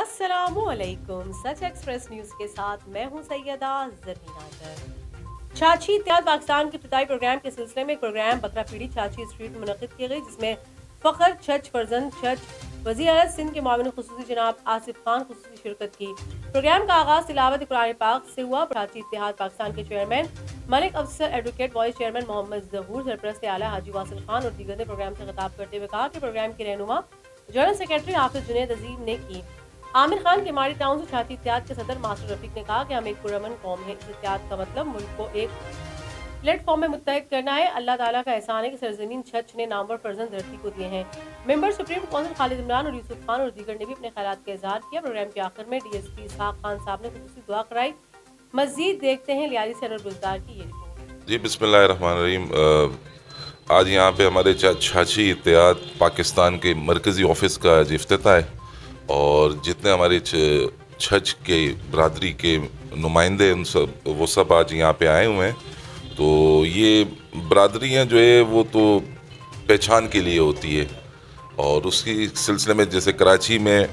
अस्सलाम वालेकुम। सच express news के साथ मैं हूं सैयदा ज़रीना अतर। छाछी इत्तेहाद पाकिस्तान के इब्तिदाई प्रोग्राम के सिलसिले में एक प्रोग्राम बकरा पीढ़ी छाछी स्ट्रीट में मुनक़िद की गई, जिसमें फ़ख्र छछ फर्जंद छछ वज़ीर आला सिंध के मुआविन ख़ुसूसी जनाब आसिफ खान ख़ुसूसी शिरकत की। प्रोग्राम का आगाज़ तिलावत कुरान पाक से हुआ। छाछी इत्तेहाद पाकिस्तान के चेयरमैन मलिक अफसर, एडवोकेट वाइस चेयरमैन मोहम्मद ज़हूर, सरपरस्त आला हाजी वासिल खान और दीगर ने प्रोग्राम से खिताब करते हुए कहा कि प्रोग्राम की रहनुमा जनरल सेक्रेटरी हाफिज जुनैद अजीम ने की। आमिर खान के माड़ी टाउन से छाती इत्तेहाद के सदर मास्टर रफीक ने कहा कि हम एक पुरअमन कौम है। इस इत्तेहाद का मतलब मुल्क को एक प्लेटफॉर्म में मुत्तहद करना है। अल्लाह ताला का एहसान है कि सरजमीन छछ ने नामवर फर्जंद धरती को दिए हैं। Member supreme council Khalid Imran और यूसुफ खान और दीगर ने भी अपने ख्यालात का इजहार किया। प्रोग्राम के आखिर में डीएसपी इसहाक खान साहब ने खुसूसी दुआ कराई। मजीद देखते हैं लियारी से अनवर बुज़दार की ये रिपोर्ट। जी, बिस्मिल्लाहिर्रहमानिर्रहीम। आज यहाँ पे हमारे छाछी इत्तेहाद पाकिस्तान के मरकज़ी ऑफिस का आज इफ्तिताह है और जितने हमारे छछ के बरादरी के नुमाइंदे वो सब आज यहाँ पे आए हुए हैं। तो ये बरादरियाँ जो है वो तो पहचान के लिए होती है और उसकी सिलसिले में जैसे कराची में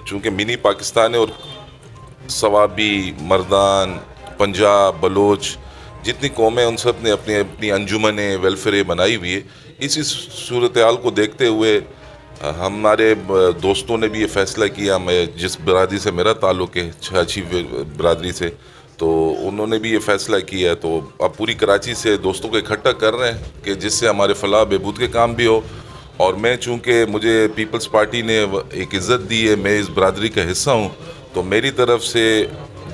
चूँकि मिनी पाकिस्तान है और सवाबी, मर्दान, पंजाब, बलोच जितनी कौमें उन सब ने अपनी अपनी अंजुमनें वेलफेयर बनाई हुई है। इसी सूरत हाल को देखते हुए हमारे दोस्तों ने भी ये फ़ैसला किया, मैं जिस बरादरी से मेरा ताल्लुक़ है छाछी बरादरी से, तो उन्होंने भी ये फ़ैसला किया है। तो अब पूरी कराची से दोस्तों को इकट्ठा कर रहे हैं कि जिससे हमारे फलाह बहबूद के काम भी हो। और मैं चूँकि मुझे पीपल्स पार्टी ने एक इज़्ज़त दी है, मैं इस बरादरी का हिस्सा हूँ, तो मेरी तरफ से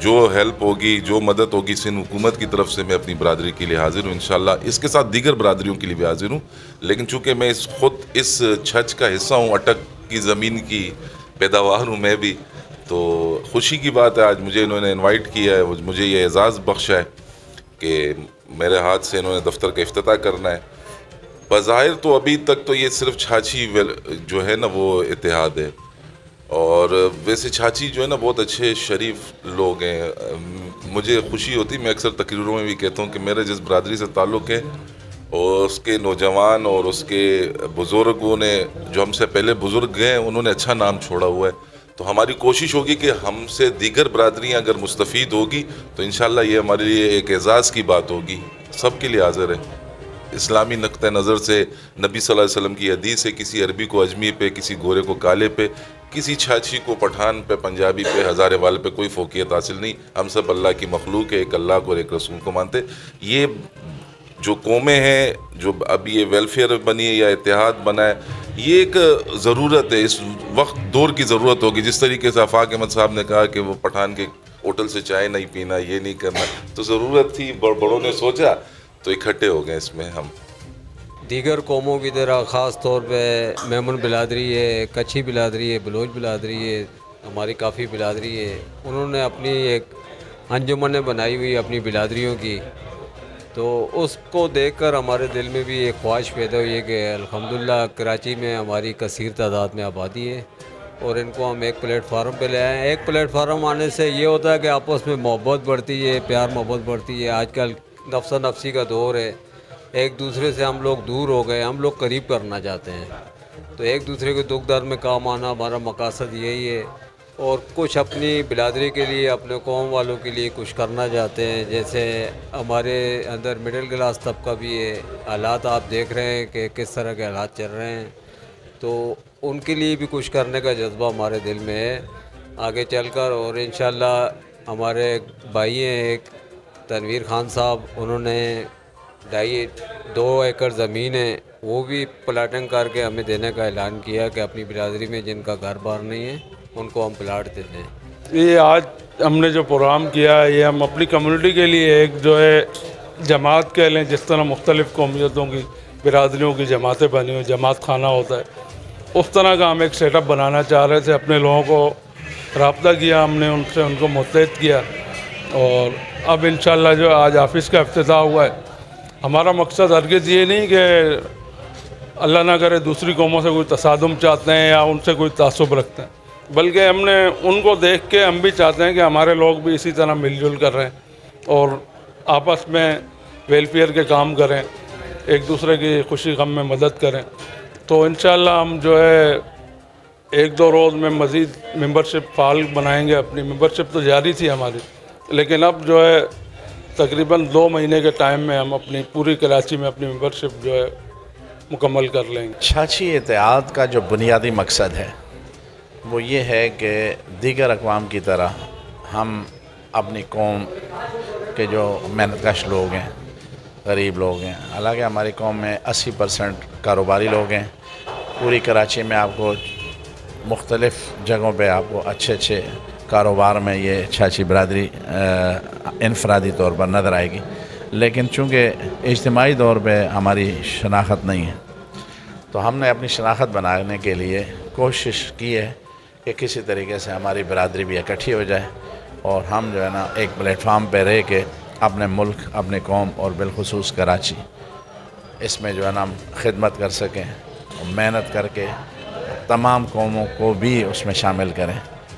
जो हेल्प होगी, जो मदद होगी सिंध हुकूमत की तरफ से मैं अपनी बरादरी के लिए हाजिर हूँ इंशाल्लाह। इसके साथ दीगर बरादरियों के लिए भी हाजिर हूँ, लेकिन चूँकि मैं खुद इस छछ का हिस्सा हूँ, अटक की ज़मीन की पैदावार हूँ मैं भी, तो खुशी की बात है आज मुझे इन्होंने इनवाइट किया है, मुझे ये एज़ाज़ बख्शा है कि मेरे हाथ से इन्होंने दफ्तर का इफ्तिताह करना है। बज़ाहिर तो अभी तक तो ये सिर्फ छाछी जो है ना वो इत्तेहाद है, और वैसे छाछी जो है ना बहुत अच्छे शरीफ लोग हैं। मुझे खुशी होती, मैं अक्सर तकरीरों में भी कहता हूँ कि मेरे जिस बरादरी से ताल्लुक़ है और उसके नौजवान और उसके बुज़ुर्गों ने जो हमसे पहले बुज़ुर्ग गए उन्होंने अच्छा नाम छोड़ा हुआ है। तो हमारी कोशिश होगी कि हमसे दीगर बरादरियाँ अगर मुस्तफ़ीद होगी तो इंशाल्लाह ये हमारे लिए एक एज़ाज़ की बात होगी। सब के लिए हाज़िर है। इस्लामी नक्ता नज़र से नबी सल्लल्लाहु अलैहि वसल्लम की हदीस है, किसी अरबी को अजमी पे, किसी गोरे को काले पे, किसी छाछी को पठान पे, पंजाबी पे, हज़ारे वाले पे कोई फ़ोकियत हासिल नहीं। हम सब अल्लाह की मखलूक है, एक अल्लाह को और एक रसूल को मानते। ये जो कौमें हैं जो अब ये वेलफेयर बनी है या इत्तेहाद बना है, ये एक ज़रूरत है, इस वक्त दौर की ज़रूरत होगी। जिस तरीके से आफाक अहमद साहब ने कहा कि वो पठान के होटल से चाय नहीं पीना, ये नहीं करना, तो ज़रूरत थी, बड़ों ने सोचा तो इकट्ठे हो गए इसमें हम। दीगर कौमों की तरह ख़ास तौर पे मेमन बिलादरी है, कच्छी बिलादरी है, बलोच बिलादरी है, हमारी काफ़ी बिलादरी है, उन्होंने अपनी एक अंजुमन बनाई हुई अपनी बिलादरियों की। तो उसको देखकर हमारे दिल में भी एक ख्वाहिश पैदा हुई है कि अल्हम्दुलिल्लाह कराची में हमारी कसीर तादाद में आबादी है और इनको हम एक प्लेटफार्म पे ले आए। एक प्लेटफार्म आने से ये होता है कि आपस में मोहब्बत बढ़ती है, प्यार मोहब्बत बढ़ती है। आजकल नफ्सा नफसी का दौर है, एक दूसरे से हम लोग दूर हो गए, हम लोग करीब करना चाहते हैं। तो एक दूसरे के दुख दर्द में काम आना हमारा मकसद यही है, और कुछ अपनी बिरादरी के लिए, अपने कौम वालों के लिए कुछ करना चाहते हैं। जैसे हमारे अंदर मिडिल क्लास तबका भी है, हालात आप देख रहे हैं कि किस तरह के हालात चल रहे हैं, तो उनके लिए भी कुछ करने का जज्बा हमारे दिल में है आगे चलकर। और इंशाल्लाह हमारे भाई हैं एक तनवीर खान साहब, उन्होंने 2.5 एकड़ ज़मीन है वो भी प्लाटिंग करके हमें देने का ऐलान किया कि अपनी बिरादरी में जिनका घर बार नहीं है उनको हम प्लाट दे दें। ये आज हमने जो प्रोग्राम किया है ये हम अपनी कम्युनिटी के लिए एक जो है जमात कह लें, जिस तरह मुख्तलिफ़ कौमियतों की बिरादरियों की जमातें बनी हुई, जमात खाना होता है, उस तरह का हम एक सेटअप बनाना चाह रहे थे। अपने लोगों को रब्ता किया हमने, उनसे उनको मुत्तहद किया और अब इंशाल्लाह जो आज ऑफिस का इफ्तिताह हुआ है, हमारा मकसद हरगिज़ ये नहीं कि अल्लाह ना करे दूसरी कौमों से कोई तसादुम चाहते हैं या उनसे कोई तासुब रखते हैं, बल्कि हमने उनको देख के हम भी चाहते हैं कि हमारे लोग भी इसी तरह मिलजुल कर रहे हैं और आपस में वेलफेयर के काम करें, एक दूसरे की खुशी गम में मदद करें। तो इंशाल्लाह हम जो है एक दो रोज़ में मज़ीद मेंबरशिप फाल बनाएंगे। अपनी मेंबरशिप तो जारी थी हमारी, लेकिन अब जो है तकरीबन 2 महीने के टाइम में हम अपनी पूरी कराची में अपनी मेंबरशिप जो है मुकम्मल कर लेंगे। छाछी इत्तेहाद का जो बुनियादी मकसद है वो ये है कि दीगर अक़वाम की तरह हम अपनी कौम के जो मेहनतकश लोग हैं, गरीब लोग हैं, हालांकि हमारी कौम में 80% कारोबारी लोग हैं। पूरी कराची में आपको मुख्तलिफ़ जगहों पे आपको अच्छे अच्छे कारोबार में ये छाछी बरदरी इनफरादी तौर पर नज़र आएगी, लेकिन चूँकि इज्तिमाई तौर पे हमारी शनाख्त नहीं है, तो हमने अपनी शनाख्त बनाने के लिए कोशिश की है कि किसी तरीके से हमारी बरदरी भी इकट्ठी हो जाए और हम जो है ना एक प्लेटफार्म पे रह के अपने मुल्क, अपने कौम और बिलखुसूस कराची, इसमें जो है ना हम खिदमत कर सकें और मेहनत करके तमाम कौमों को भी उसमें शामिल करें।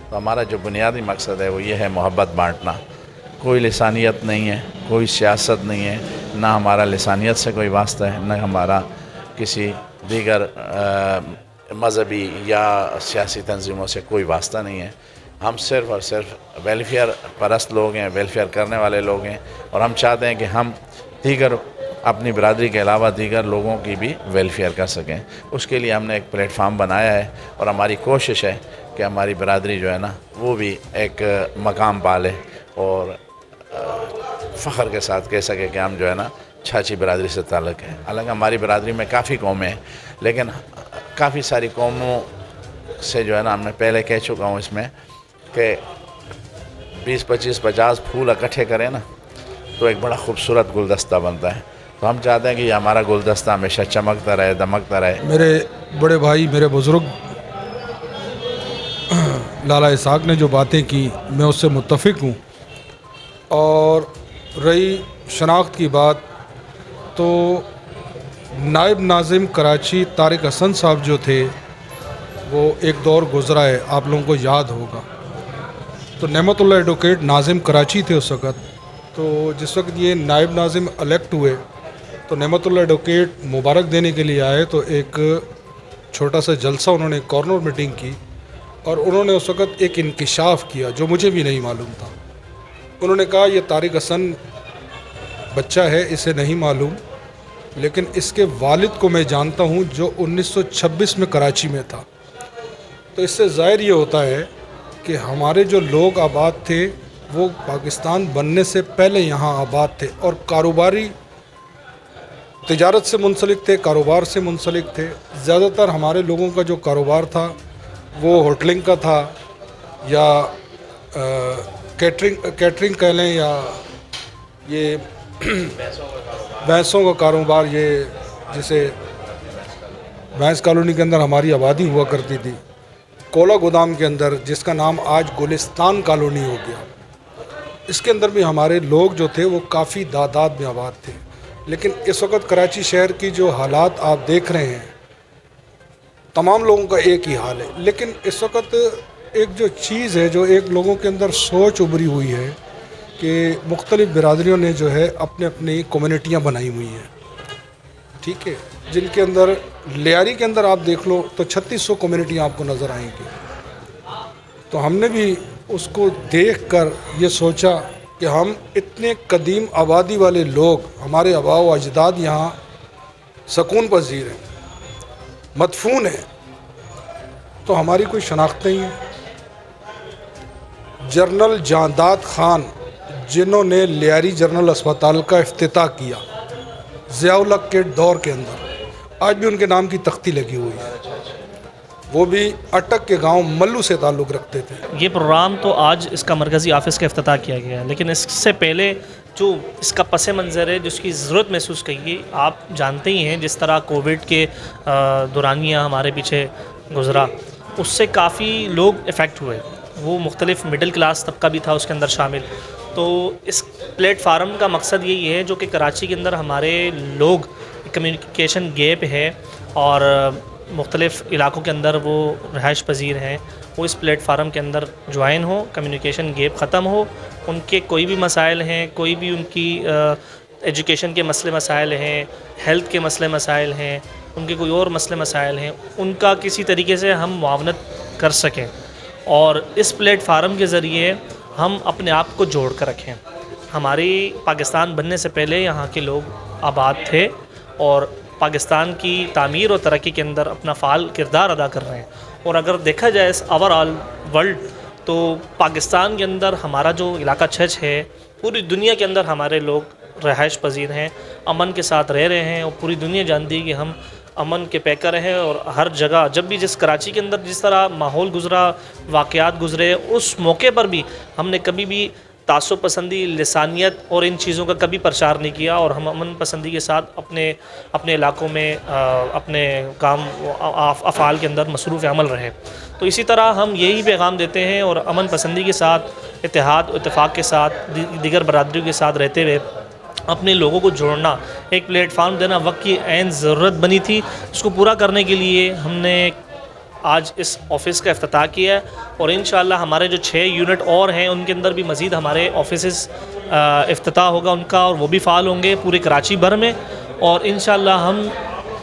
तो हमारा जो बुनियादी मकसद है वो ये है मोहब्बत बांटना। कोई लिसानियत नहीं है, कोई सियासत नहीं है, ना हमारा लिसानियत से कोई वास्ता है, ना हमारा किसी दीगर मज़हबी या सियासी तंजीमों से कोई वास्ता नहीं है। हम सिर्फ़ और सिर्फ वेलफेयर परस्त लोग हैं, वेलफेयर करने वाले लोग हैं, और हम चाहते हैं कि हम दीगर अपनी बरादरी के अलावा दीगर लोगों की भी वेलफेयर कर सकें। उसके लिए हमने एक प्लेटफार्म बनाया है और हमारी कोशिश है कि हमारी बरादरी जो है ना वो भी एक मकाम पाले और फ़ख्र के साथ कह सके कि हम जो है ना छाछी बरादरी से ताल्लुक़ है। हालांकि हमारी बरादरी में काफ़ी कौमें हैं, लेकिन काफ़ी सारी कौमों से जो है ना हमने पहले कह चुका हूँ इसमें कि 20, 25, 50 फूल इकट्ठे करें ना तो एक बड़ा खूबसूरत गुलदस्ता बनता है। तो हम चाहते हैं कि हमारा गुलदस्ता हमेशा चमकता रहे, दमकता रहे। मेरे बड़े भाई, मेरे बुज़ुर्ग लाला इसाक ने जो बातें की मैं उससे मुत्तफ़िक हूँ। और रही शनाख्त की बात, तो नायब नाज़िम कराची तारिक हसन साहब जो थे वो एक दौर गुज़रा है, आप लोगों को याद होगा। तो नेमतुल्लाह एडवोकेट नाज़िम कराची थे उस वक़्त। तो जिस वक्त ये नायब नाज़िम इलेक्ट हुए तो नेमतुल्लाह एडवोकेट मुबारक देने के लिए आए, तो एक छोटा सा जलसा उन्होंने कॉर्नर मीटिंग की और उन्होंने उस वक़्त एक इंकिशाफ किया जो मुझे भी नहीं मालूम था। उन्होंने कहा ये तारिक हसन बच्चा है, इसे नहीं मालूम, लेकिन इसके वालिद को मैं जानता हूँ जो 1926 में कराची में था। तो इससे ज़ाहिर ये होता है कि हमारे जो लोग आबाद थे वो पाकिस्तान बनने से पहले यहाँ आबाद थे और कारोबारी तिजारत से मुंसलिक थे, कारोबार से मुंसलिक थे। ज़्यादातर हमारे लोगों का जो कारोबार था वो होटलिंग का था या कैटरिंग कह लें, या ये भैंसों का कारोबार, ये जैसे भैंस कॉलोनी के अंदर हमारी आबादी हुआ करती थी, कोला गोदाम के अंदर जिसका नाम आज गुलिस्तान कॉलोनी हो गया, इसके अंदर भी हमारे लोग जो थे वो काफ़ी तादाद में आबाद थे। लेकिन इस वक्त कराची शहर की जो हालात आप देख रहे हैं, तमाम लोगों का एक ही हाल है। लेकिन इस वक्त एक जो चीज़ है, जो एक लोगों के अंदर सोच उभरी हुई है कि मुख्तलिफ़ बिरादरियों ने जो है अपने अपनी कम्युनिटियाँ बनाई हुई हैं, ठीक है, जिनके अंदर लियारी के अंदर आप देख लो तो 3600 कम्युनिटियाँ आपको नज़र आएंगी। तो हमने भी उसको देख कर ये सोचा कि हम इतने कदीम आबादी वाले लोग, हमारे आबा व अजदाद यहाँ सकून पजीर हैं, मदफून हैं, तो हमारी कोई शनाख्त नहीं है। जनरल जांदाद खान जिन्होंने लियारी जनरल अस्पताल का इफ्तिताह किया ज़ियाउल हक के दौर के अंदर, आज भी उनके नाम की तख्ती लगी हुई है। वो भी अटक के गांव मल्लू से ताल्लुक़ रखते थे। ये प्रोग्राम तो आज इसका मरकज़ी ऑफ़िस का इफ्तिताह किया गया है, लेकिन इससे पहले जो इसका पस मंज़र है, जिसकी ज़रूरत महसूस की, आप जानते ही हैं जिस तरह कोविड के दौरानिया हमारे पीछे गुज़रा, उससे काफ़ी लोग इफ़ेक्ट हुए। वो मुख्तलिफ़ मिडिल क्लास तबका भी था उसके अंदर शामिल। तो इस प्लेटफार्म का मकसद यही है जो कि कराची के अंदर हमारे लोग कम्युनिकेशन गैप है और मुख्तलिफ़ इलाक़ों के अंदर वो रहाइश पजीर हैं, वो इस प्लेटफार्म के अंदर ज्वाइन हो, कम्युनिकेशन गैप ख़त्म हो, उनके कोई भी मसाइल हैं, कोई भी उनकी एजुकेशन के मसले मसाइल हैं, हेल्थ के मसले मसाइल हैं, उनके कोई और मसले मसाइल हैं, उनका किसी तरीके से हम मुआवनत کر سکیں اور اس پلیٹ فارم کے ذریعے ہم اپنے آپ کو جوڑ کر رکھیں. ہماری پاکستان بننے سے پہلے یہاں کے لوگ آباد تھے اور پاکستان کی تعمیر اور ترقی کے اندر اپنا فعال کردار ادا کر رہے ہیں. اور اگر دیکھا جائے اوور آل ورلڈ تو پاکستان کے اندر ہمارا جو علاقہ چھچ ہے پوری دنیا کے اندر ہمارے لوگ رہائش پذیر ہیں, امن کے ساتھ رہ رہے ہیں اور پوری دنیا جانتی ہے کہ ہم امن کے پیکر ہیں. اور ہر جگہ جب بھی جس کراچی کے اندر جس طرح ماحول گزرا, واقعات گزرے, اس موقع پر بھی ہم نے کبھی بھی تعصب پسندی, لسانیت اور ان چیزوں کا کبھی پرچار نہیں کیا اور ہم امن پسندی کے ساتھ اپنے علاقوں میں اپنے کام افعال کے اندر مصروف عمل رہے. تو اسی طرح ہم یہی پیغام دیتے ہیں اور امن پسندی کے ساتھ, اتحاد و اتفاق کے ساتھ, دیگر برادریوں کے ساتھ رہتے ہوئے اپنے لوگوں کو جوڑنا, ایک پلیٹ فارم دینا وقت کی عین ضرورت بنی تھی. اس کو پورا کرنے کے لیے ہم نے آج اس آفس کا افتتاح کیا ہے اور انشاءاللہ ہمارے جو 6 یونٹ اور ہیں ان کے اندر بھی مزید ہمارے آفیسز افتتاح ہوگا ان کا اور وہ بھی فعال ہوں گے پورے کراچی بھر میں. اور انشاءاللہ ہم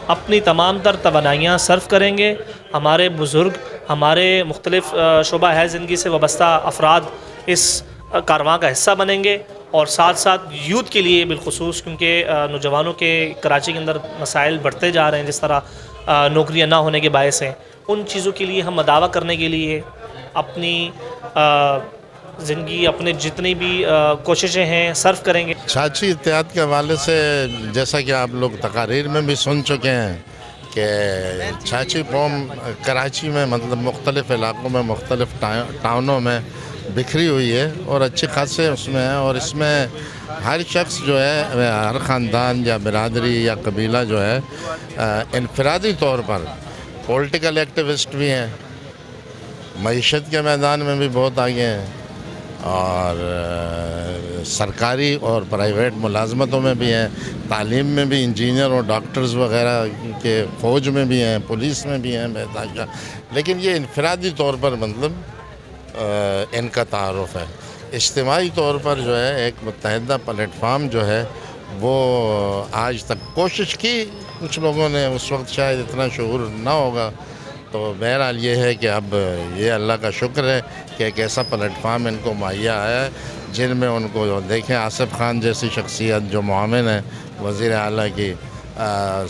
اپنی تمام تر توانائیاں صرف کریں گے. ہمارے بزرگ, ہمارے مختلف شعبہ ہے زندگی سے وابستہ افراد اس کارواں کا حصہ بنیں گے اور ساتھ ساتھ یوتھ کے لیے بالخصوص, کیونکہ نوجوانوں کے کراچی کے اندر مسائل بڑھتے جا رہے ہیں جس طرح نوکریاں نہ ہونے کے باعث ہیں, ان چیزوں کے لیے ہم مداوع کرنے کے لیے اپنی زندگی, اپنے جتنی بھی کوششیں ہیں صرف کریں گے. چھاچھی اتحاد کے حوالے سے جیسا کہ آپ لوگ تقاریر میں بھی سن چکے ہیں کہ چھاچھی قوم کراچی میں مطلب مختلف علاقوں میں, مختلف ٹاؤنوں میں بکھری ہوئی ہے اور اچھے خاصے اس میں ہیں. اور اس میں ہر شخص جو ہے, ہر خاندان یا برادری یا قبیلہ جو ہے انفرادی طور پر پولیٹیکل ایکٹیوسٹ بھی ہیں, معیشت کے میدان میں بھی بہت آگے ہیں اور سرکاری اور پرائیویٹ ملازمتوں میں بھی ہیں, تعلیم میں بھی انجینئر اور ڈاکٹرز وغیرہ کے, فوج میں بھی ہیں, پولیس میں بھی ہیں بہتاشا. لیکن یہ انفرادی طور پر مطلب ان کا تعارف ہے. اجتماعی طور پر جو ہے ایک متحدہ پلیٹ فارم جو ہے وہ آج تک کوشش کی کچھ لوگوں نے, اس وقت شاید اتنا شعور نہ ہوگا. تو بہرحال یہ ہے کہ اب یہ اللہ کا شکر ہے کہ ایک ایسا پلیٹ فارم ان کو مہیا آیا ہے جن میں ان کو دیکھیں آصف خان جیسی شخصیت جو معاون ہے وزیر اعلیٰ کی,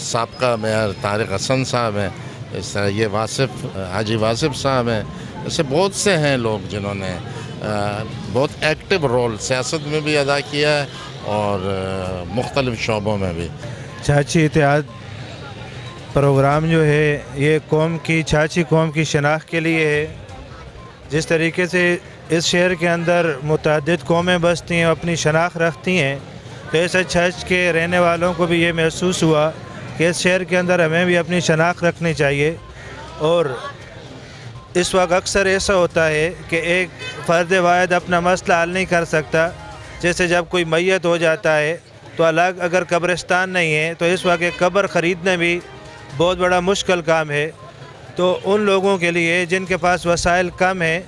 سابقہ میئر طارق حسن صاحب ہیں, اس طرح یہ حاجی واصف صاحب ہیں, ایسے بہت سے ہیں لوگ جنہوں نے بہت ایکٹیو رول سیاست میں بھی ادا کیا ہے اور مختلف شعبوں میں بھی. چھاچھی اتحاد پروگرام جو ہے یہ قوم کی, چھاچھی قوم کی شناخت کے لیے ہے. جس طریقے سے اس شہر کے اندر متعدد قومیں بستی ہیں, اپنی شناخت رکھتی ہیں, تو ایسے چھچ کے رہنے والوں کو بھی یہ محسوس ہوا کہ اس شہر کے اندر ہمیں بھی اپنی شناخت رکھنی چاہیے. اور اس وقت اکثر ایسا ہوتا ہے کہ ایک فرد واحد اپنا مسئلہ حل نہیں کر سکتا. جیسے جب کوئی میت ہو جاتا ہے تو الگ اگر قبرستان نہیں ہے تو اس وقت ایک قبر خریدنا بھی بہت بڑا مشکل کام ہے. تو ان لوگوں کے لیے جن کے پاس وسائل کم ہیں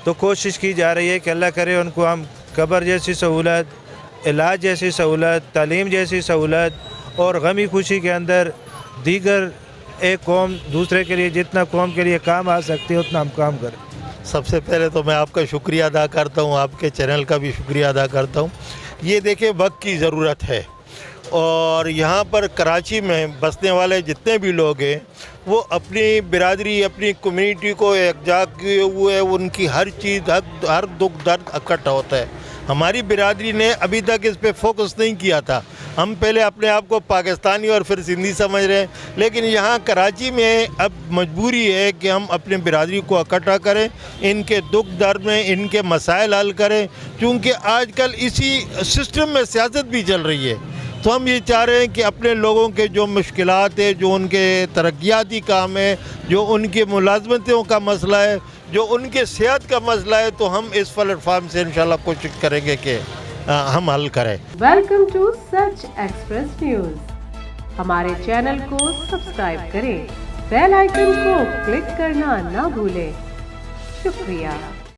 تو کوشش کی جا رہی ہے کہ اللہ کرے ان کو ہم قبر جیسی سہولت, علاج جیسی سہولت, تعلیم جیسی سہولت اور غمی خوشی کے اندر دیگر ایک قوم دوسرے کے لیے جتنا قوم کے لیے کام آ سکتی ہے اتنا ہم کام کریں. سب سے پہلے تو میں آپ کا شکریہ ادا کرتا ہوں, آپ کے چینل کا بھی شکریہ ادا کرتا ہوں. یہ دیکھیں وقت کی ضرورت ہے اور یہاں پر کراچی میں بسنے والے جتنے بھی لوگ ہیں وہ اپنی برادری, اپنی کمیونٹی کو یکجا کیے ہوئے, ان کی ہر چیز, ہر دکھ درد اکٹھا ہوتا ہے. ہماری برادری نے ابھی تک اس پہ فوکس نہیں کیا تھا. ہم پہلے اپنے آپ کو پاکستانی اور پھر سندھی سمجھ رہے ہیں, لیکن یہاں کراچی میں اب مجبوری ہے کہ ہم اپنے برادری کو اکٹھا کریں, ان کے دکھ درد میں ان کے مسائل حل کریں, کیونکہ آج کل اسی سسٹم میں سیاست بھی چل رہی ہے. تو ہم یہ چاہ رہے ہیں کہ اپنے لوگوں کے جو مشکلات ہیں, جو ان کے ترقیاتی کام ہے, جو ان کے ملازمتوں کا مسئلہ ہے, جو ان کے صحت کا مسئلہ ہے, تو ہم اس پلیٹ فارم سے انشاءاللہ کوشش کریں گے کہ ہم حل کریں. Welcome to Sach express news. ہمارے چینل کو سبسکرائب کریں, بیل آئیکن کو کلک کرنا نہ بھولیں. شکریہ.